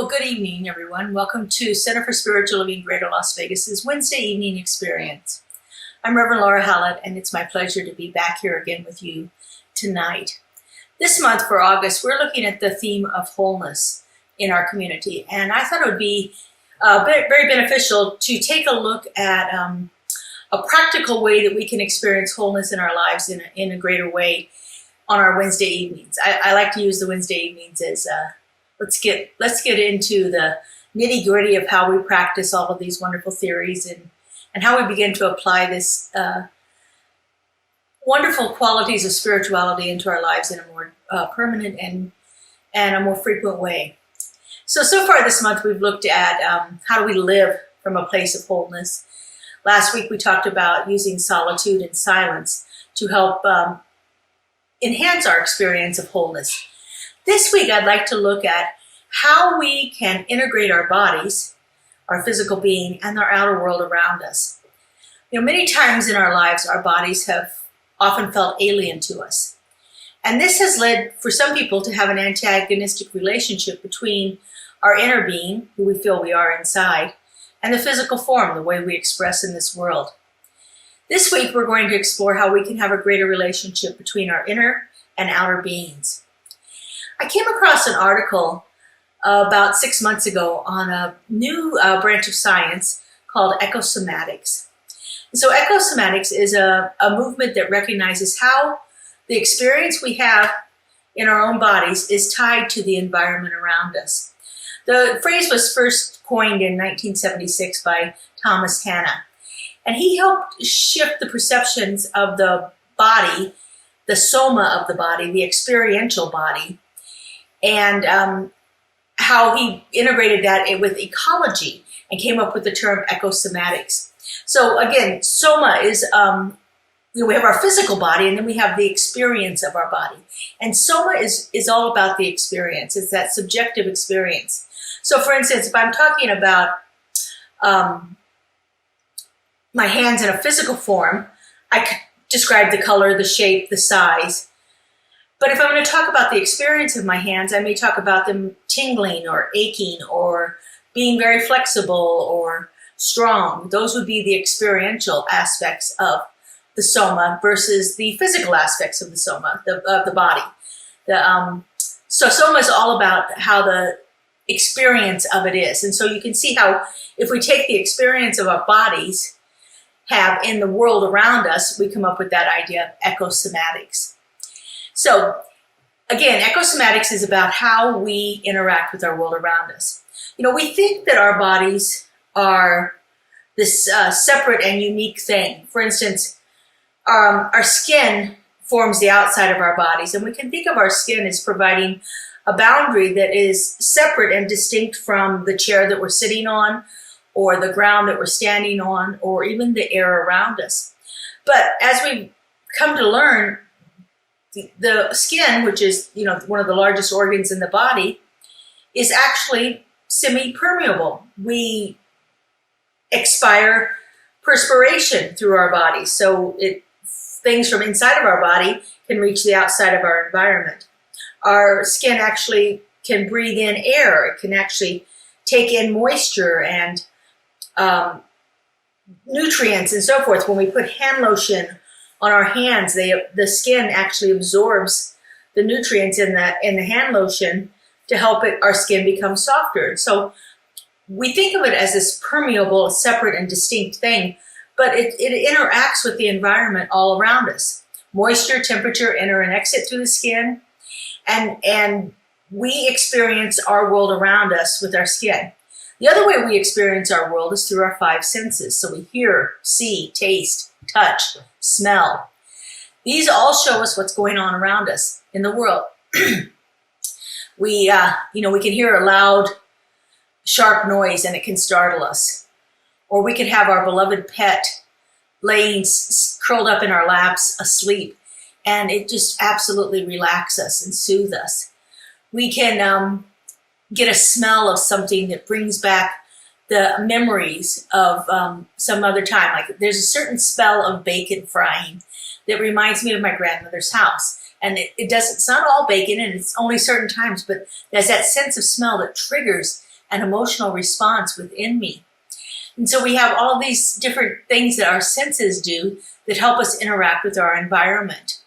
Well, good evening, everyone. Welcome to Center for Spiritual Living Greater Las Vegas's Wednesday evening experience. I'm Reverend Laura Hallett, and it's my pleasure to be back here again with you tonight. This month for August, we're looking at the theme of wholeness in our community, and I thought it would be very beneficial to take a look at a practical way that we can experience wholeness in our lives in a greater way on our Wednesday evenings. I like to use the Wednesday evenings as let's get into the nitty-gritty of how we practice all of these wonderful theories and how we begin to apply this wonderful qualities of spirituality into our lives in a more permanent and a more frequent way. So far this month we've looked at how do we live from a place of wholeness. Last week we talked about using solitude and silence to help enhance our experience of wholeness. This week, I'd like to look at how we can integrate our bodies, our physical being, and our outer world around us. You know, many times in our lives, our bodies have often felt alien to us. And this has led, for some people, to have an antagonistic relationship between our inner being, who we feel we are inside, and the physical form, the way we express in this world. This week, we're going to explore how we can have a greater relationship between our inner and outer beings. I came across an article about 6 months ago on a new branch of science called ecosomatics. And so ecosomatics is a movement that recognizes how the experience we have in our own bodies is tied to the environment around us. The phrase was first coined in 1976 by Thomas Hanna, and he helped shift the perceptions of the body, the soma of the body, the experiential body, and how he integrated that with ecology and came up with the term ecosomatics. So again, soma is, we have our physical body and then we have the experience of our body. And soma is all about the experience. It's that subjective experience. So for instance, if I'm talking about my hands in a physical form, I could describe the color, the shape, the size. But if I'm going to talk about the experience of my hands, I may talk about them tingling or aching or being very flexible or strong. Those would be the experiential aspects of the soma versus the physical aspects of the soma, of the body. So soma is all about how the experience of it is. And so you can see how if we take the experience of our bodies have in the world around us, we come up with that idea of ecosomatics. So again, ecosomatics is about how we interact with our world around us. You know, we think that our bodies are this separate and unique thing. For instance, our skin forms the outside of our bodies, and we can think of our skin as providing a boundary that is separate and distinct from the chair that we're sitting on, or the ground that we're standing on, or even the air around us. But as we come to learn, the skin, which is, you know, one of the largest organs in the body, is actually semi-permeable. We expire perspiration through our body, so things from inside of our body can reach the outside of our environment. Our skin actually can breathe in air. It can actually take in moisture and nutrients and so forth. When we put hand lotion on our hands, the skin actually absorbs the nutrients in the hand lotion to help our skin become softer. So we think of it as this permeable, separate and distinct thing, but it interacts with the environment all around us. Moisture, temperature enter and exit through the skin, and we experience our world around us with our skin. The other way we experience our world is through our five senses. So we hear, see, taste, touch, smell. These all show us what's going on around us in the world. We can hear a loud, sharp noise and it can startle us. Or we can have our beloved pet laying curled up in our laps asleep, and it just absolutely relaxes us and soothes us. We can get a smell of something that brings back the memories of some other time. Like there's a certain smell of bacon frying that reminds me of my grandmother's house. And it's not all bacon, and it's only certain times, but there's that sense of smell that triggers an emotional response within me. And so we have all these different things that our senses do that help us interact with our environment.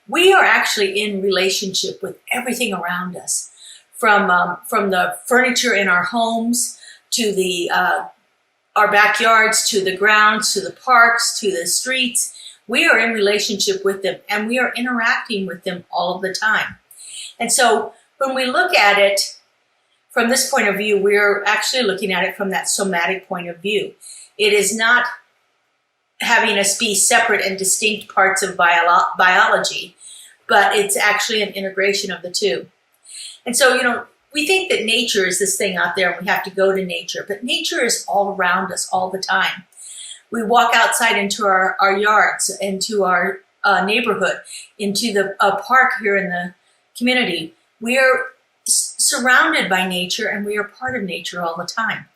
We are actually in relationship with everything around us, from the furniture in our homes to the our backyards, to the grounds, to the parks, to the streets. We are in relationship with them, and we are interacting with them all the time. And so when we look at it from this point of view, we're actually looking at it from that somatic point of view. It is not having us be separate and distinct parts of biology, but it's actually an integration of the two. And so, we think that nature is this thing out there and we have to go to nature, but nature is all around us all the time. We walk outside into our yards, into our neighborhood, into the park here in the community. We are surrounded by nature, and we are part of nature all the time.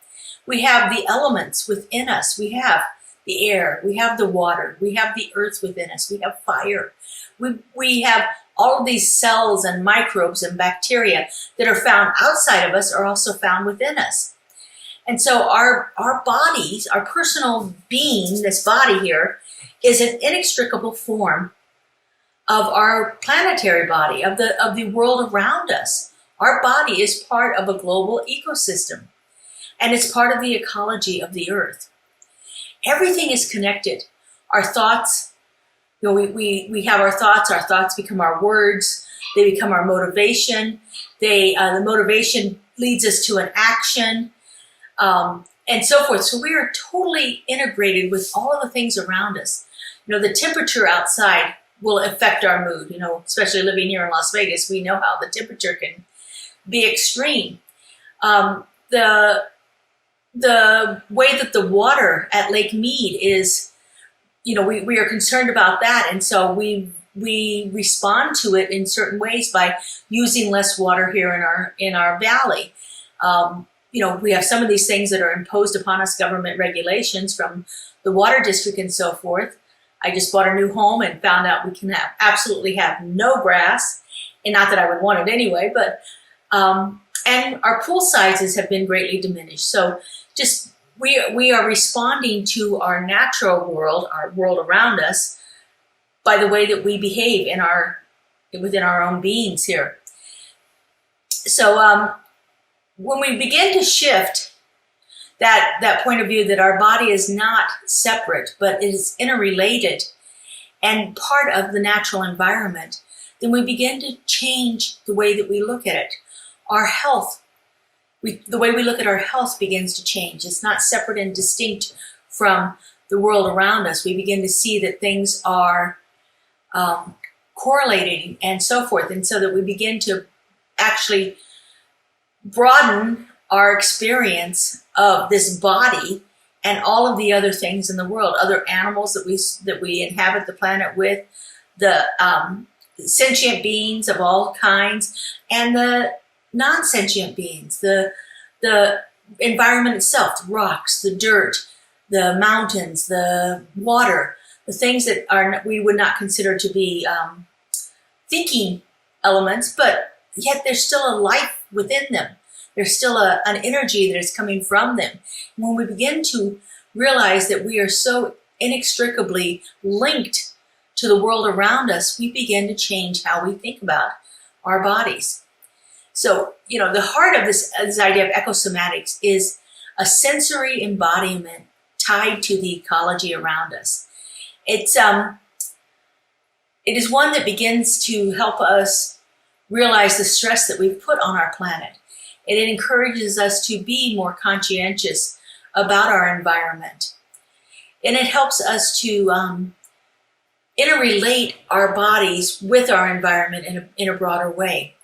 We have the elements within us. We have the air, we have the water, we have the earth within us, we have fire. We have all of these cells and microbes and bacteria that are found outside of us are also found within us. And so our bodies, our personal being, this body here, is an inextricable form of our planetary body, of the world around us. Our body is part of a global ecosystem, and it's part of the ecology of the earth. Everything is connected. Our thoughts, we have our thoughts become our words, they become our motivation, the motivation leads us to an action, and so forth. So we are totally integrated with all of the things around us. The temperature outside will affect our mood, especially living here in Las Vegas. We know how the temperature can be extreme. The way that the water at Lake Mead is, we are concerned about that. And so we respond to it in certain ways by using less water here in our valley. We have some of these things that are imposed upon us, government regulations from the water district and so forth. I just bought a new home and found out we can absolutely have no grass, and not that I would want it anyway, but and our pool sizes have been greatly diminished. So just we are responding to our natural world, our world around us, by the way that we behave within our own beings here. So when we begin to shift that point of view that our body is not separate, but it is interrelated and part of the natural environment, then we begin to change the way that we look at it. Our health, the way we look at our health begins to change. It's not separate and distinct from the world around us. We begin to see that things are correlating and so forth. And so that we begin to actually broaden our experience of this body and all of the other things in the world, other animals that we inhabit the planet with, the sentient beings of all kinds, and the non-sentient beings, the environment itself, the rocks, the dirt, the mountains, the water, the things that we would not consider to be thinking elements, but yet there's still a life within them. There's still an energy that is coming from them. When we begin to realize that we are so inextricably linked to the world around us, we begin to change how we think about our bodies. So, the heart of this idea of ecosomatics is a sensory embodiment tied to the ecology around us. It is one that begins to help us realize the stress that we've put on our planet. And it encourages us to be more conscientious about our environment. And it helps us to interrelate our bodies with our environment in a broader way.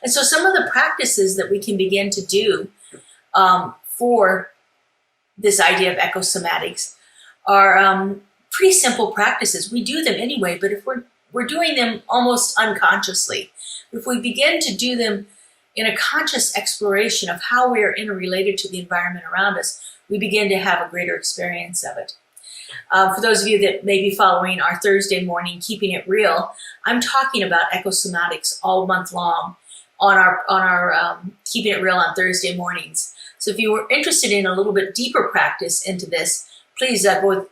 And so some of the practices that we can begin to do for this idea of ecosomatics are pretty simple practices. We do them anyway, but if we're doing them almost unconsciously, if we begin to do them in a conscious exploration of how we are interrelated to the environment around us, we begin to have a greater experience of it. For those of you that may be following our Thursday morning Keeping It Real, I'm talking about ecosomatics all month long our Keeping It Real on Thursday mornings. So if you were interested in a little bit deeper practice into this, please go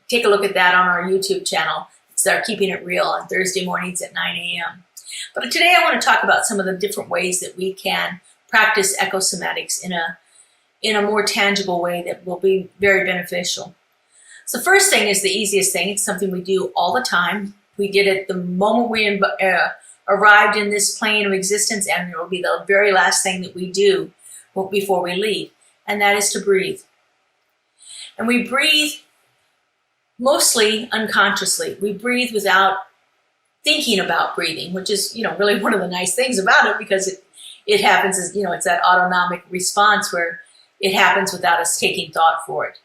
take a look at that on our YouTube channel. It's our Keeping It Real on Thursday mornings at 9 a.m. But today I want to talk about some of the different ways that we can practice ecosomatics in a more tangible way that will be very beneficial. So the first thing is the easiest thing. It's something we do all the time. We did it the moment we arrived in this plane of existence, and it will be the very last thing that we do before we leave, and that is to breathe. And we breathe mostly unconsciously. We breathe without thinking about breathing, which is, really one of the nice things about it, because it happens as, it's that autonomic response where it happens without us taking thought for it,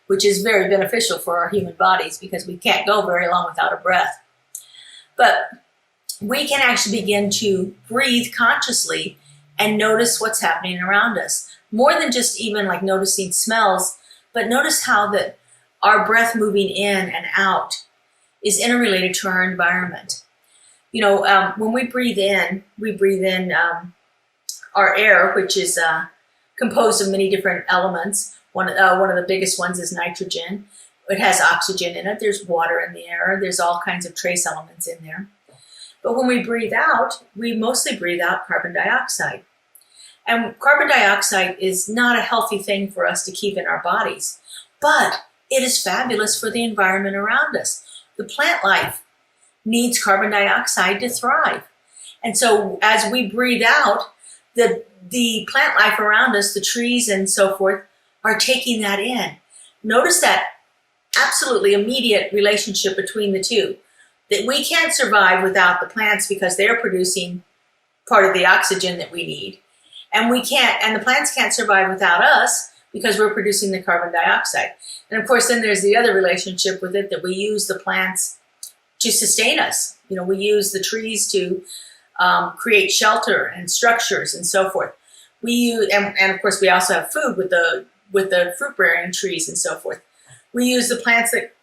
which is very beneficial for our human bodies because we can't go very long without a breath. But we can actually begin to breathe consciously and notice what's happening around us. More than just even like noticing smells, but notice how that our breath moving in and out is interrelated to our environment. When we breathe in our air, which is composed of many different elements. One of the biggest ones is nitrogen. It has oxygen in it. There's water in the air. There's all kinds of trace elements in there. But when we breathe out, we mostly breathe out carbon dioxide. And carbon dioxide is not a healthy thing for us to keep in our bodies, but it is fabulous for the environment around us. The plant life needs carbon dioxide to thrive. And so as we breathe out, the plant life around us, the trees and so forth, are taking that in. Notice that absolutely immediate relationship between the two, that we can't survive without the plants because they're producing part of the oxygen that we need. And the plants can't survive without us because we're producing the carbon dioxide. And of course, then there's the other relationship with it, that we use the plants to sustain us. We use the trees to create shelter and structures and so forth. We use, and of course we also have food with the fruit-bearing trees and so forth. We use the plants that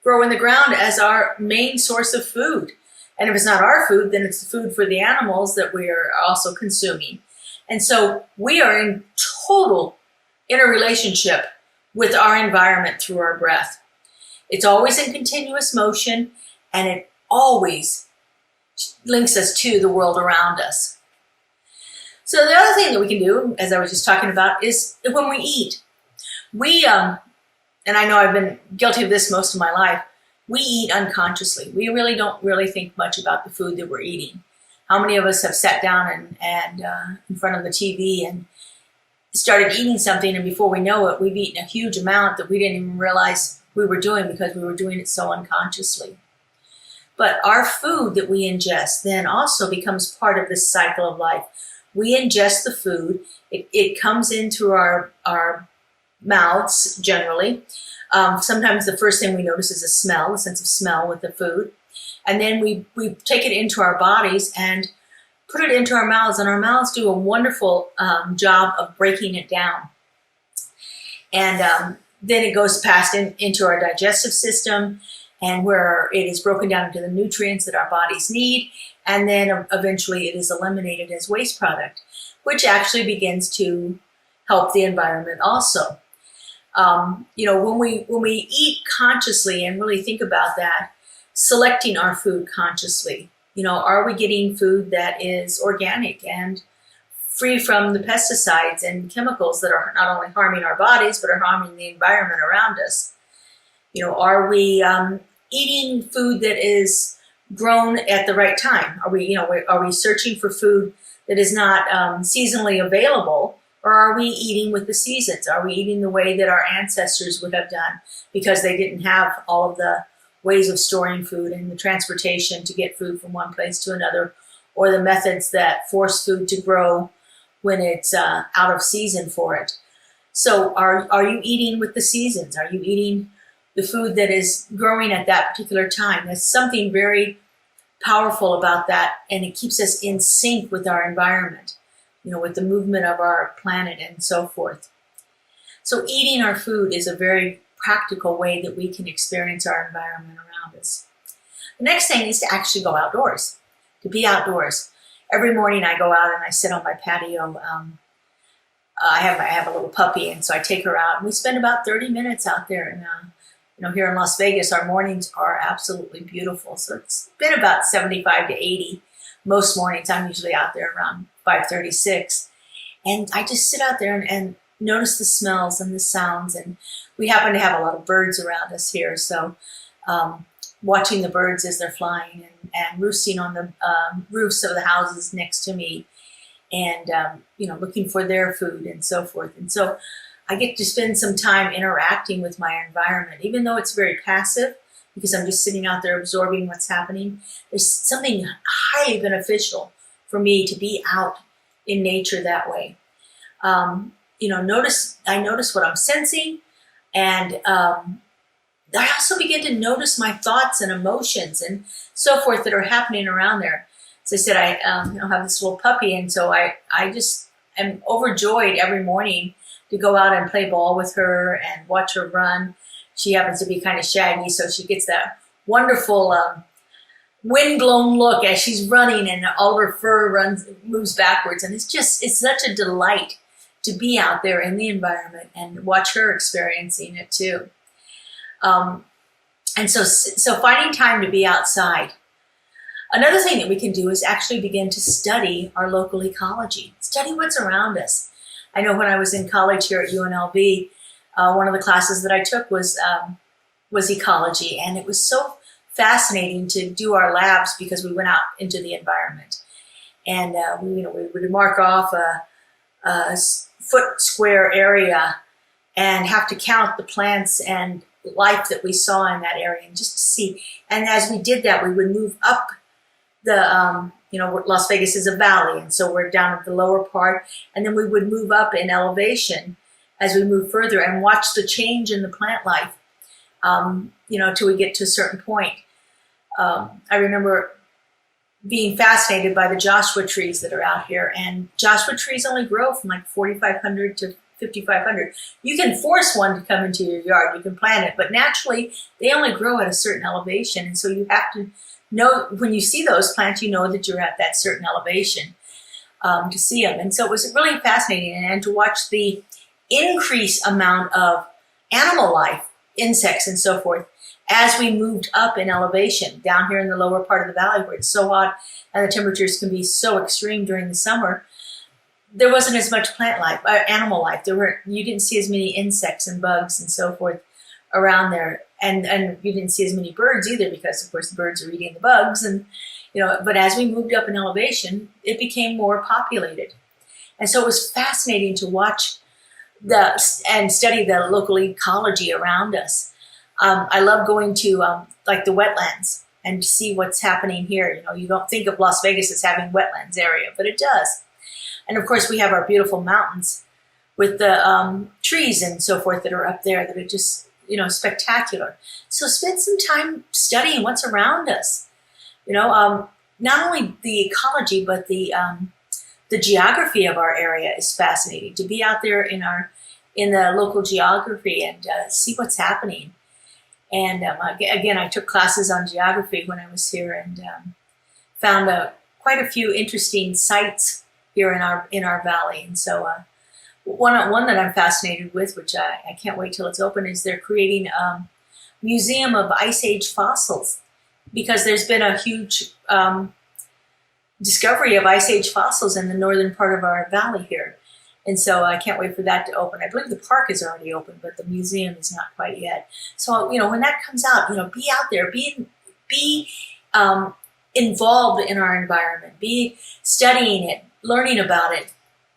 grow in the ground as our main source of food. And if it's not our food, then it's the food for the animals that we are also consuming. And so we are in total interrelationship with our environment through our breath. It's always in continuous motion, and it always links us to the world around us. So the other thing that we can do, as I was just talking about, is when we eat. And I know I've been guilty of this most of my life, we eat unconsciously. We really don't think much about the food that we're eating. How many of us have sat down and in front of the TV and started eating something, and before we know it, we've eaten a huge amount that we didn't even realize we were doing because we were doing it so unconsciously. But our food that we ingest then also becomes part of this cycle of life. We ingest the food. It comes in through our mouths generally. Sometimes the first thing we notice is a smell, a sense of smell with the food. And then we take it into our bodies and put it into our mouths. And our mouths do a wonderful job of breaking it down. And then it goes past into our digestive system, and where it is broken down into the nutrients that our bodies need, and then eventually it is eliminated as waste product, which actually begins to help the environment also. When we eat consciously and really think about that, selecting our food consciously, are we getting food that is organic and free from the pesticides and chemicals that are not only harming our bodies, but are harming the environment around us? Are we eating food that is grown at the right time? Are we searching for food that is not seasonally available, or are we eating with the seasons? Are we eating the way that our ancestors would have done because they didn't have all of the ways of storing food and the transportation to get food from one place to another, or the methods that force food to grow when it's out of season for it? So are you eating with the seasons? Are you eating the food that is growing at that particular time? There's something very powerful about that, and it keeps us in sync with our environment, with the movement of our planet and so forth. So eating our food is a very practical way that we can experience our environment around us. The next thing is to actually go outdoors, to be outdoors. every morning I go out and I sit on my patio. I have a little puppy, and so I take her out, and we spend about 30 minutes out there. And here in Las Vegas, our mornings are absolutely beautiful. So it's been about 75 to 80 most mornings. I'm usually out there around 5:36, and I just sit out there and notice the smells and the sounds. And we happen to have a lot of birds around us here, so watching the birds as they're flying and roosting on the roofs of the houses next to me, and looking for their food and so forth. And so I get to spend some time interacting with my environment, even though it's very passive, because I'm just sitting out there absorbing what's happening. There's something highly beneficial for me to be out in nature that way. I notice what I'm sensing, and I also begin to notice my thoughts and emotions and so forth that are happening around there. As I said, I have this little puppy, and so I just am overjoyed every morning to go out and play ball with her and watch her run. She happens to be kind of shaggy, so she gets that wonderful wind-blown look as she's running, and all her fur moves backwards. And it's such a delight to be out there in the environment and watch her experiencing it too. And so finding time to be outside. Another thing that we can do is actually begin to study our local ecology, study what's around us. I know when I was in college here at UNLV, one of the classes that I took was ecology, and it was so fascinating to do our labs because we went out into the environment, and we would mark off a foot square area and have to count the plants and life that we saw in that area, and just to see. And as we did that, we would move up the Las Vegas is a valley, and so we're down at the lower part, and then we would move up in elevation as we move further and watch the change in the plant life, till we get to a certain point. I remember being fascinated by the Joshua trees that are out here, and Joshua trees only grow from like 4,500 to 5,500. You can force one to come into your yard, you can plant it, but naturally they only grow at a certain elevation, and so you have to know when you see those plants, you know that you're at that certain elevation to see them. And so it was really fascinating, and to watch the increased amount of animal life, insects and so forth, as we moved up in elevation down here in the lower part of the valley where it's so hot and the temperatures can be so extreme during the summer. There wasn't as much plant life, animal life. You didn't see as many insects and bugs and so forth around there, and you didn't see as many birds either, because of course the birds are eating the bugs. And but as we moved up in elevation, it became more populated, and so it was fascinating to watch and study the local ecology around us. I love going to like the wetlands and see what's happening here. You don't think of Las Vegas as having wetlands area, but it does. And of course, we have our beautiful mountains with the trees and so forth that are up there that are just, spectacular. So spend some time studying what's around us. Not only the ecology, but the geography of our area is fascinating. To be out there in the local geography and see what's happening. And again, I took classes on geography when I was here, and found quite a few interesting sites here in our valley. And so one that I'm fascinated with, which I can't wait till it's open, is they're creating a museum of Ice Age fossils, because there's been a huge discovery of Ice Age fossils in the northern part of our valley here. And so I can't wait for that to open. I believe the park is already open, but the museum is not quite yet. So, when that comes out, be out there, be involved in our environment, be studying it, learning about it,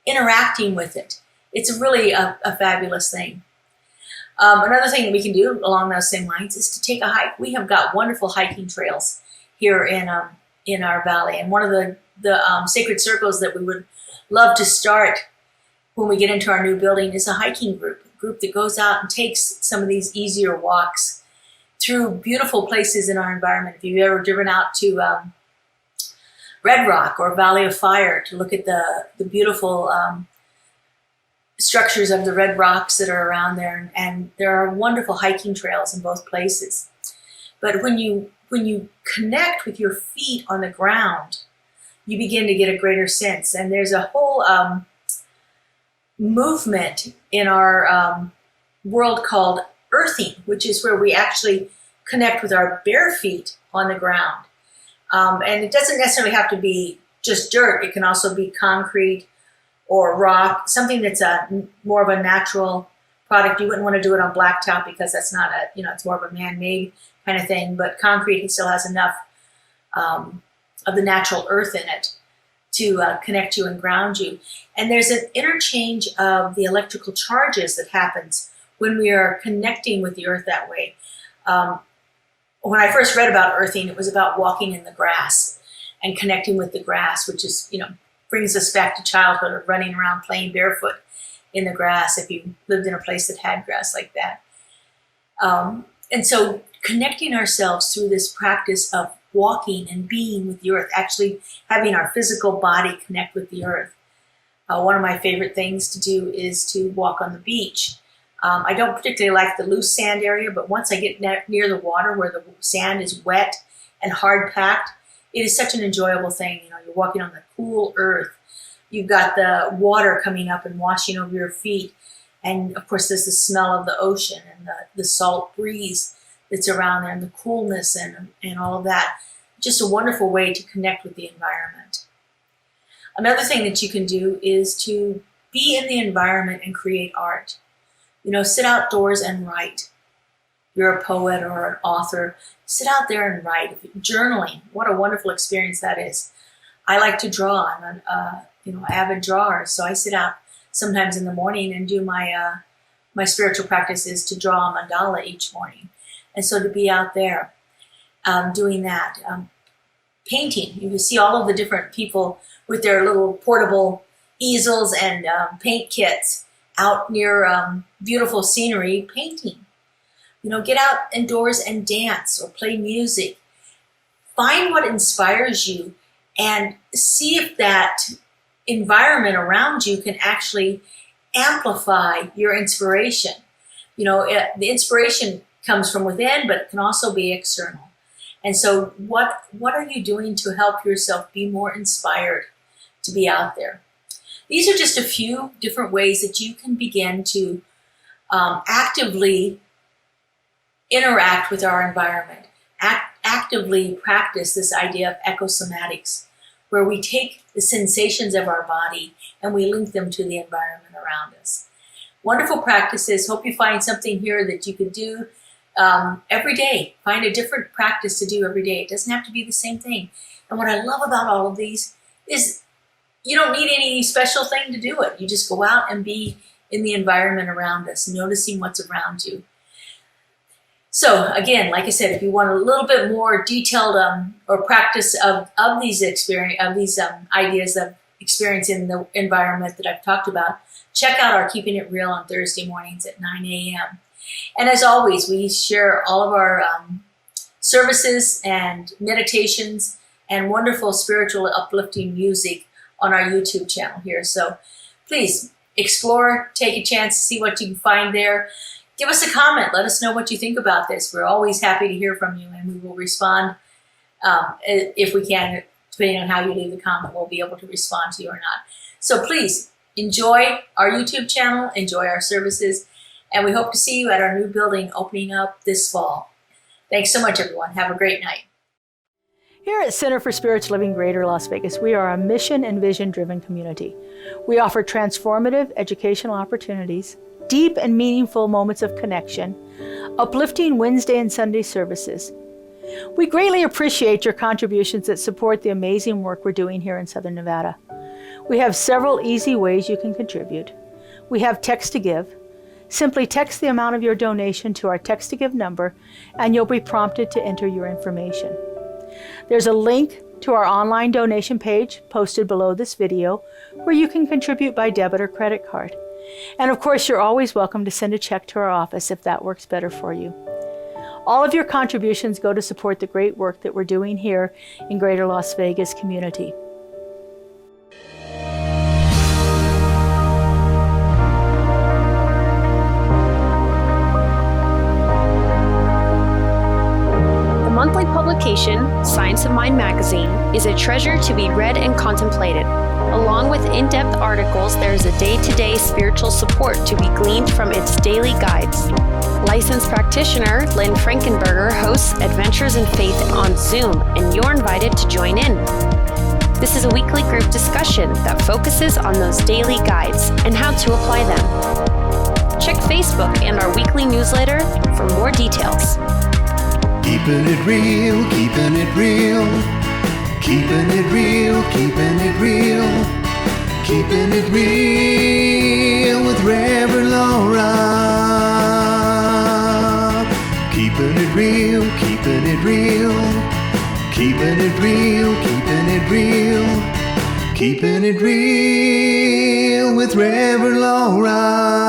interacting with it. It's really a fabulous thing. Another thing that we can do along those same lines is to take a hike. We have got wonderful hiking trails here in our valley. And one of the sacred circles that we would love to start when we get into our new building is a hiking group, a group that goes out and takes some of these easier walks through beautiful places in our environment. If you've ever driven out to Red Rock or Valley of Fire to look at the beautiful structures of the red rocks that are around there, and there are wonderful hiking trails in both places. But when you connect with your feet on the ground, you begin to get a greater sense. And there's a whole movement in our world called earthing, which is where we actually connect with our bare feet on the ground. And it doesn't necessarily have to be just dirt. It can also be concrete or rock, something that's more of a natural product. You wouldn't want to do it on blacktop because that's not it's more of a man-made kind of thing, but concrete still has enough of the natural earth in it to connect you and ground you. And there's an interchange of the electrical charges that happens when we are connecting with the earth that way. When I first read about earthing, it was about walking in the grass and connecting with the grass, which is, brings us back to childhood of running around playing barefoot in the grass if you lived in a place that had grass like that. And so connecting ourselves through this practice of walking and being with the earth, actually having our physical body connect with the earth. One of my favorite things to do is to walk on the beach. I don't particularly like the loose sand area, but once I get near the water where the sand is wet and hard packed, it is such an enjoyable thing. You're walking on the cool earth. You've got the water coming up and washing over your feet. And of course, there's the smell of the ocean and the salt breeze that's around there and the coolness and all of that. Just a wonderful way to connect with the environment. Another thing that you can do is to be in the environment and create art. Sit outdoors and write. You're a poet or an author, sit out there and write. Journaling, what a wonderful experience that is. I like to draw. I'm an avid drawer, so I sit out sometimes in the morning and do my spiritual practice is to draw a mandala each morning. And so to be out there doing that. Painting, you can see all of the different people with their little portable easels and paint kits out near beautiful scenery painting. Get out indoors and dance or play music. Find what inspires you and see if that environment around you can actually amplify your inspiration. The inspiration comes from within, but it can also be external. And so what are you doing to help yourself be more inspired to be out there? These are just a few different ways that you can begin to actively interact with our environment, actively practice this idea of ecosomatics, where we take the sensations of our body and we link them to the environment around us. Wonderful practices. Hope you find something here that you can do every day. Find a different practice to do every day. It doesn't have to be the same thing. And what I love about all of these is you don't need any special thing to do it. You just go out and be in the environment around us, noticing what's around you. So again, like I said, if you want a little bit more detailed or practice of these ideas of experiencing the environment that I've talked about, check out our Keeping It Real on Thursday mornings at 9 a.m. And as always, we share all of our services and meditations and wonderful spiritual uplifting music on our YouTube channel here. So please explore, take a chance to see what you can find there. Give us a comment. Let us know what you think about this. We're always happy to hear from you, and we will respond if we can. Depending on how you leave the comment, we'll be able to respond to you or not. So please enjoy our YouTube channel, enjoy our services, and we hope to see you at our new building opening up this fall. Thanks so much, everyone. Have a great night. Here at Center for Spiritual Living Greater Las Vegas, we are a mission and vision-driven community. We offer transformative educational opportunities, deep and meaningful moments of connection, uplifting Wednesday and Sunday services. We greatly appreciate your contributions that support the amazing work we're doing here in Southern Nevada. We have several easy ways you can contribute. We have text to give. Simply text the amount of your donation to our text to give number, and you'll be prompted to enter your information. There's a link to our online donation page posted below this video where you can contribute by debit or credit card. And of course, you're always welcome to send a check to our office if that works better for you. All of your contributions go to support the great work that we're doing here in Greater Las Vegas community. The monthly publication, Science Presence of Mind magazine is a treasure to be read and contemplated. Along with in-depth articles, there is a day-to-day spiritual support to be gleaned from its daily guides. Licensed practitioner Lynn Frankenberger hosts Adventures in Faith on Zoom, and you're invited to join in. This is a weekly group discussion that focuses on those daily guides and how to apply them. Check Facebook and our weekly newsletter for more details. Keeping it real, keeping it real, keeping it real, keeping it real, keeping it real with Reverend Laura. Keeping it real, keeping it real, keeping it real, keeping it real, keeping it real with Reverend Laura.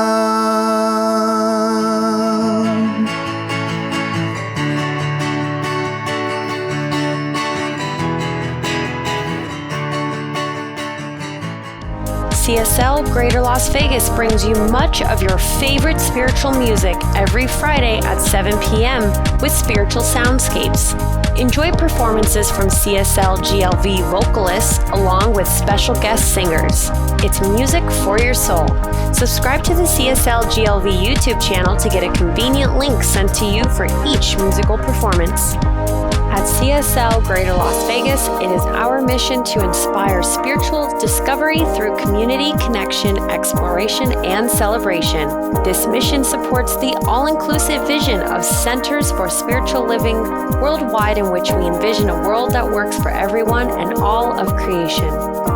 CSL Greater Las Vegas brings you much of your favorite spiritual music every Friday at 7 p.m. with spiritual soundscapes. Enjoy performances from CSLGLV vocalists along with special guest singers. It's music for your soul. Subscribe to the CSLGLV YouTube channel to get a convenient link sent to you for each musical performance. At CSL Greater Las Vegas, it is our mission to inspire spiritual discovery through community connection, exploration, and celebration. This mission supports the all-inclusive vision of Centers for Spiritual Living worldwide, in which we envision a world that works for everyone and all of creation.